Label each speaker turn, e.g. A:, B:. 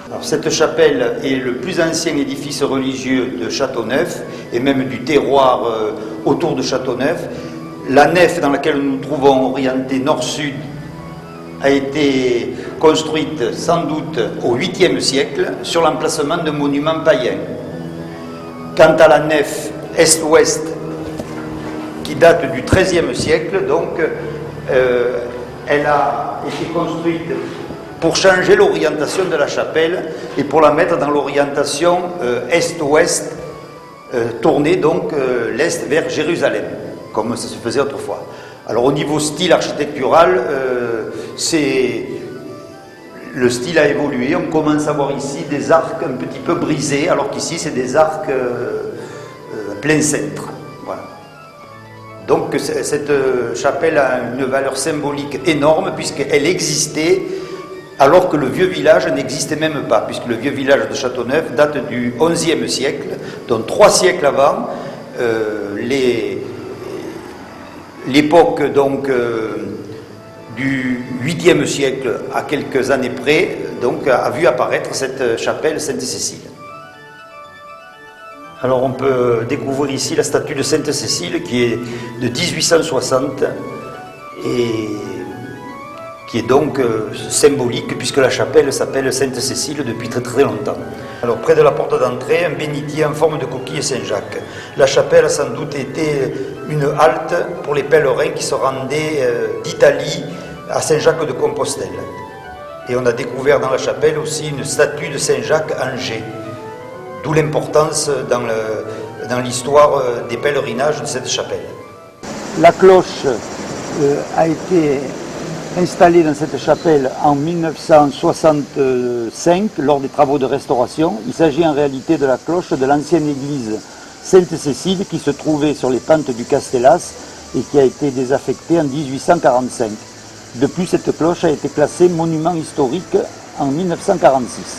A: Alors, cette chapelle est le plus ancien édifice religieux de Châteauneuf et même du terroir autour de Châteauneuf. La nef dans laquelle nous nous trouvons, orientée nord-sud, a été construite sans doute au 8e siècle sur l'emplacement de monuments païens. Quant à la nef est-ouest, qui date du XIIIe siècle, donc elle a été construite pour changer l'orientation de la chapelle et pour la mettre dans l'orientation est-ouest, tournée donc l'est vers Jérusalem, comme ça se faisait autrefois. Alors au niveau style architectural, le style a évolué. On commence à voir ici des arcs un petit peu brisés, alors qu'ici c'est des arcs plein cintre. Voilà. Donc cette chapelle a une valeur symbolique énorme puisqu'elle existait alors que le vieux village n'existait même pas, puisque le vieux village de Châteauneuf date du XIe siècle, donc 3 siècles avant. L'époque donc du 8e siècle, à quelques années près, donc a vu apparaître cette chapelle Sainte-Cécile. Alors on peut découvrir ici la statue de Sainte-Cécile qui est de 1860 et qui est donc symbolique puisque la chapelle s'appelle Sainte-Cécile depuis très très longtemps. Alors près de la porte d'entrée, un bénitier en forme de coquille Saint-Jacques. La chapelle a sans doute été une halte pour les pèlerins qui se rendaient d'Italie à Saint-Jacques-de-Compostelle. Et on a découvert dans la chapelle aussi une statue de Saint-Jacques en jet, d'où l'importance dans l'histoire des pèlerinages de cette chapelle.
B: La cloche a été installée dans cette chapelle en 1965 lors des travaux de restauration. Il s'agit en réalité de la cloche de l'ancienne église Sainte-Cécile qui se trouvait sur les pentes du Castellas et qui a été désaffectée en 1845. Depuis, cette cloche a été classée monument historique en 1946.